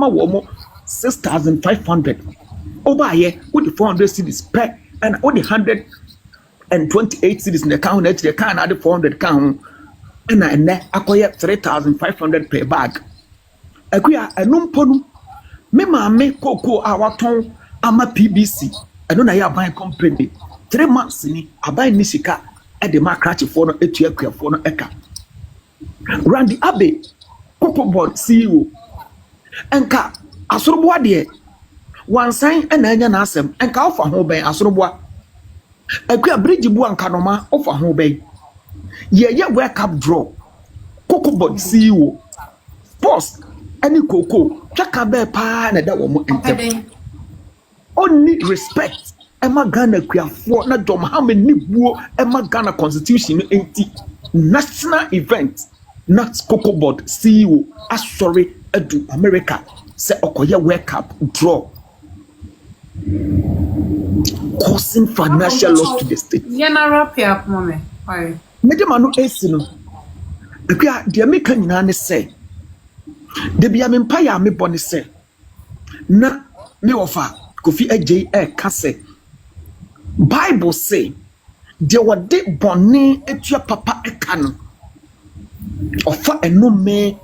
ama womo 6,500 over here with the 400 cedis per and all the 128 cedis in the count that the can add 400 count and acquire 3,500 per bag. Akuya enum ponu me maame koko awaton ama PBC eno na ya ban company 3 months ni aban ni sika e de ma crash for no etu akuafo no eka Randy Abe Cocoa Board CEO enka asoroboa de wansan ena anya na asem enka ofa ho ben asoroboa akua bridge bu anka noma ofa ho ben ye wake up draw Cocoa Board CEO post any cocoa chaka be pa na da wo mo entem only respect Emma Ghana kuafo na Prez Mahama ni buo Emma Ghana constitution enti national event not Cocoa Board CEO sorry edu America say okoye wake up draw causing financial loss to the state. General pay up moment. Why? Medema no esino akua de America nyina ne say de bia me mpa ya me bone say na me ofa Kofi AJ ka say Bible say de wode bone etua papa eka no ofa enome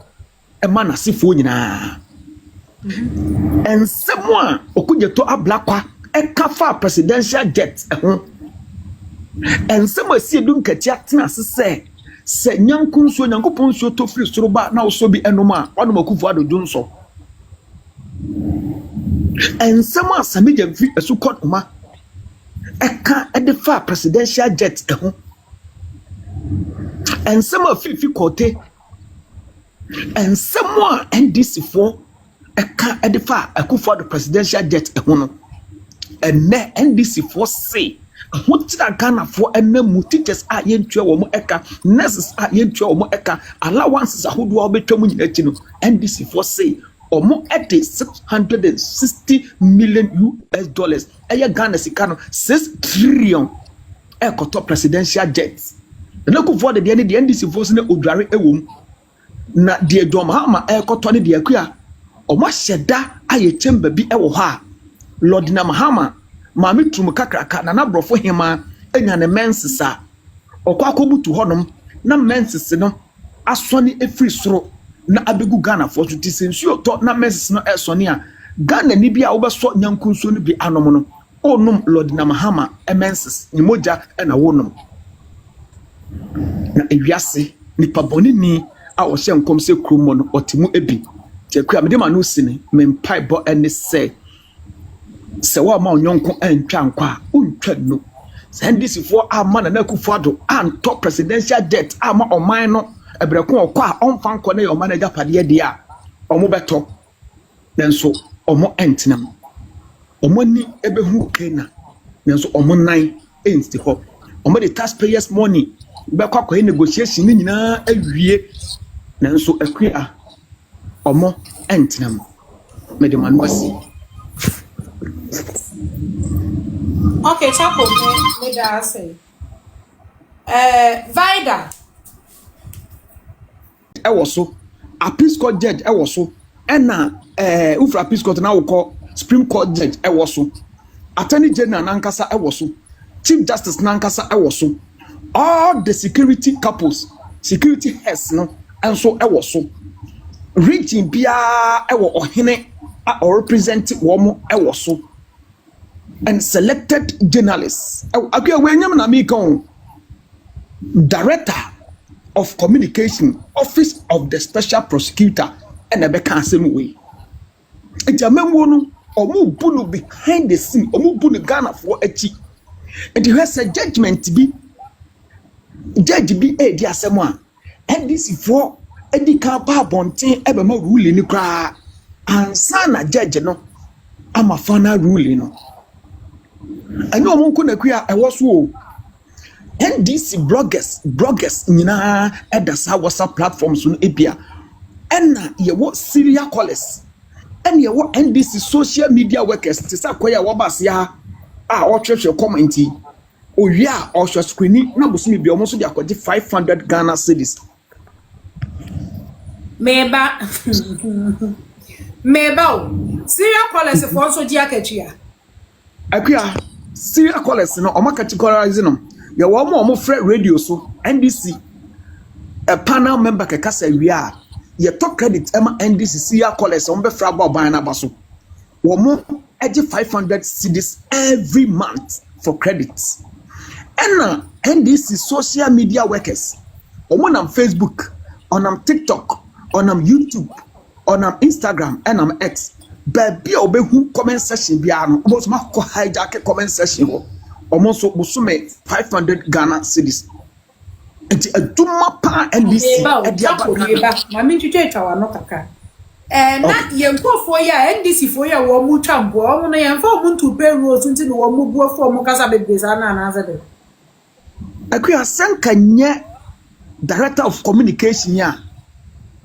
ema na sifo nyina ensemo a okujeto ablakwa eka fa presidential jet ho ensemo asi edu nkatia tena se nyankunso nyankoponso to free soroba na oso bi enoma wano makufu adodo nso ensemo asamija vi esukot ma eka edefa presidential jet ho ensemo fifi kote ensemo NDC for eka edefa akufu ado presidential jet ho no enne NDC for say Hotira Ghana for enemu teachers a yentua wo mo eka nurses a yentua wo mo eka allowances a hodo obetwa mu nyina chi no NDC for say omo ete $660 million eye Ghana sika no 6 trillion ekoto presidential jets na ku for the NDC for say odware ewom na de Prez Mahama ekoto ne de akua omo hyeda aye chamber bi ewo ho a Lord na Mahama Mami trum kakraka na brofo hema enya ne mensisa okwakobutu honom na mensis no asoni efri soro na abegu Ghana for to sensuo to na mensis no esoni a Ghana ni bia obeso nyankunso no bi anom no onum Lord na Mahama mensis ni moja na wonom na ewiase nipa boni ni a wo hye nkom se kromo no otimu ebi tekua me de ma no sini me mpai bo ene se se wa ma onyonko antwa nkwa untwa no NDC for ama na Akufo Addo anto presidential jet ama oman no ebreko okwa onfa nko na yo manager pade de a omo beto nenso omo entinam omo ni ebehu kena nenso omo nan enti ho omo the taxpayers money bekwa kwa negotiation ni nyina awie nenso akua omo entinam medemanu asi. Okay, Chapo, maybe I'll say. Vida. I was so a Peace Court judge, I was so, and now, Ufra Peace Court now we call Supreme Court judge, I was so, Attorney General Nankasa, I was so, Chief Justice Nankasa, I was so, all the security couples, security heads, no, and so I was so, reaching Bia, I was Ohine, or representing Womo, I was so. And selected journalists. Director of Communication, Office of the Special Prosecutor, and a Bekansem way. A Jamaican omu bunu behind the scene, omu bunu Ghana for a chi. And you has a judgment to be judge be a dear someone. And this is for Eddie Kapa Bontin Ebema ruling cry. And sana judge no. I'm a final ruling no. I know monko na kuya I was wo NDC bloggers nyina edasa WhatsApp platforms no ebia enna ye wo serial callers and ye wo NDC social media workers ti sa koya wo bas ya a o twehwe comment o wi a o hwe screen na bosumi bi o mo so dia kwaje 500 Ghana cedis meba Meba, serial callers for so Giacatia. Akia serial callers no omo categorize no. Ya wo mo frɛ radio so NDC a panel member keka say we are ye talk credit ema NDC serial callers on be fra ba ban na baso. Wo mo age 500 cedis every month for credits. And NDC social media workers on Facebook, on TikTok, on YouTube, on Instagram, and X. Baby, obey who comment section be almost ma hijack comment section. Almost musume 500 Ghana cedis. Enti aduma pa NDC mami tuche tawa no kaka na yempo for ya NDC for ya wo mu twambo wo na yemfa mu ntu payroll nti no wo mu buo for mu kasa bebesa na na azade Akuya sanka nye director of communication ya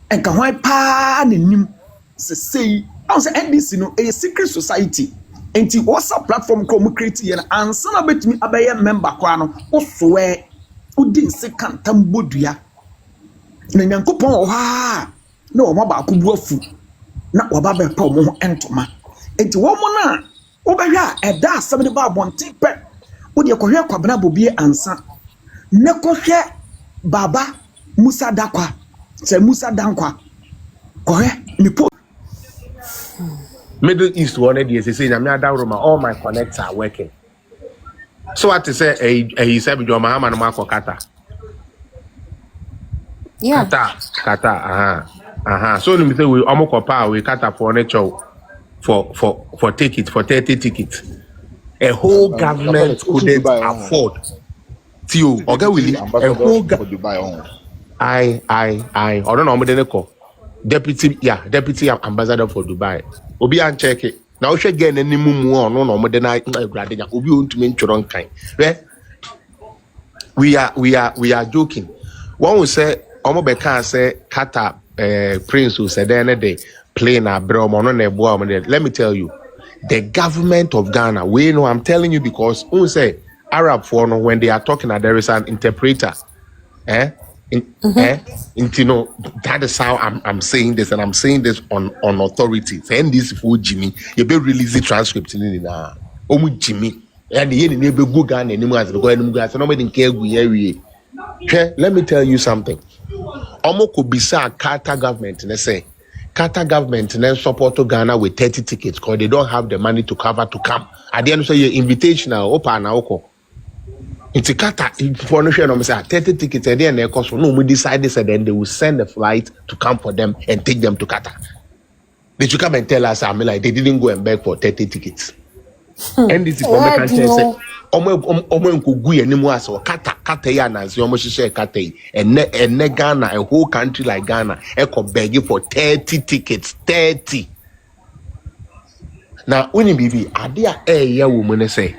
enka hwan pa ne nim se sei I say NDC no a secret society enti WhatsApp platform ko mu create ye na ansa na betimi abaye member kwa no osowe udin se kantam bodua na nyankopon o ha na o maba akubu afu na waba be pa mo entoma enti wo mo na wo be hwa eda asem ne ba bonte pe wo de kohwe kwabena bobie ansa ne kohwe baba Musa Dakwa se Musa Dankwa kohwe ni po Middle East one day say nyame adawroma all my connects are working. So what to say he said Prez Mahama no mako kata. Yeah. Kata. So me say we almost power we kata for nature for tickets for 30 tickets. A whole government couldn't afford. Tio, okay, Willie. A whole Dubai. I don't know how deputy ambassador for Dubai. Obi an check it. Now she get any mumu on no more than I grading. Obi want to mean churron kind. We are joking. One will say Omo Beka say Kata Prince who said the day playing a bro mono. Let me tell you, the government of Ghana, we know I'm telling you because who say Arab for no when they are talking there is an interpreter. You know, that is how I'm saying this, and I'm saying this on authority. Saying this for Jimmy, you be release the transcript in na. Omu Jimmy, and the end neighbor go Ghana anymore as go anymore. So nobody care we. Let me tell you something. Omo could be sa Qatar government. Let's say Qatar government then support to Ghana with 30 tickets because they don't have the money to cover to come. At the end of the year, invitational open oko. It's a Qatar for no share no say 30 tickets and then they cost for no we decide this and then they will send a flight to come for them and take them to Qatar. They should come and tell us I mean like they didn't go and beg for 30 tickets. And this is for the country say omo nkogu enimu aso Qatar ya na nzi omo hihye Qatar and ne Ghana a whole country like Ghana e ko beg for 30 tickets 30. Now uni bibi ade a ya wo mu ne say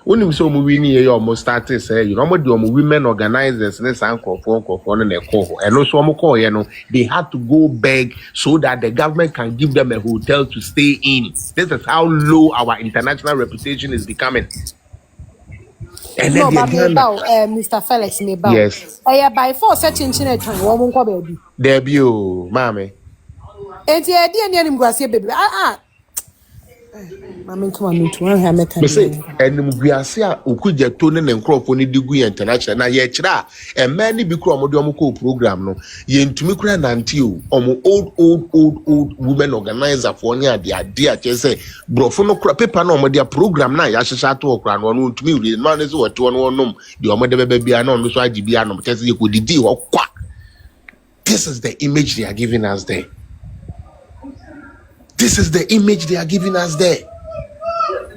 when you saw movie near almost started say, you know, women organizers, and also they had to go beg so that the government can give them a hotel to stay in. This is how low our international reputation is becoming. And no, then Mr. Felix Meba. Yes. By force such internet woman ko baby. Debut, mommy. Enti e di eni anim guase baby. Mami to ha meka. Me say enim guase a okuja to ne nkrofo ne digu international na ye kira e man ni bi kro omo de omo ko program no ye ntumi kura nante o omo old women organizer for ne ade a che brofo no kura paper na omo de program na ya hyehya to okura no no ntumi ri no ne so wote no nom de omo de beba bia na no so agi bia no che ye ko didi ho kwa. This is the image they are giving us there. This is the image they are giving us there.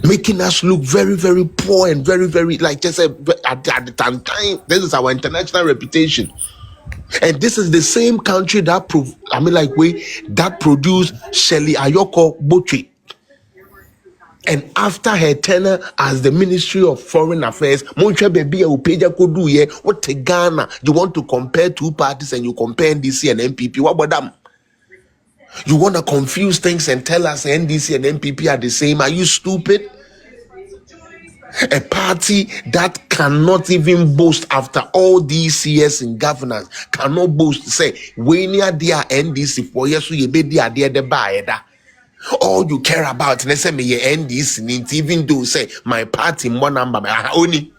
Making us look very, very poor and very, very, like just at the time, this is our international reputation. And this is the same country that that produced Shelley Ayoko Boche. And after her tenure as the Ministry of Foreign Affairs, what Ghana, you want to compare two parties and you compare NDC and MPP, what about them? You want to confuse things and tell us NDC and MPP are the same? Are you stupid? A party that cannot even boast after all these years in governance, cannot boast, say, we near their NDC for years, you be there, the buyer. All you care about, let's say, me NDC, even though, say, my party, more number, only.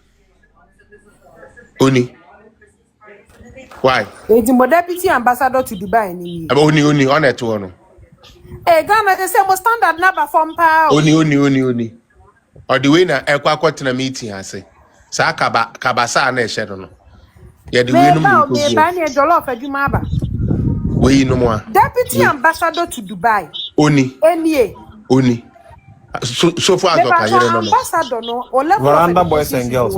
Why? It's my deputy ambassador to Dubai. Ni. Only, on it, one. Ghana, they say, mo standard number from power. Only. Or the way na ekwa na meeting I say. Sa kabasa na ehye no. Ye the way no me ba ni jollof adwuma aba. We no more. Deputy ambassador to Dubai. Oni. So far as okay, no. Ambassador no o level Veranda boys and girls.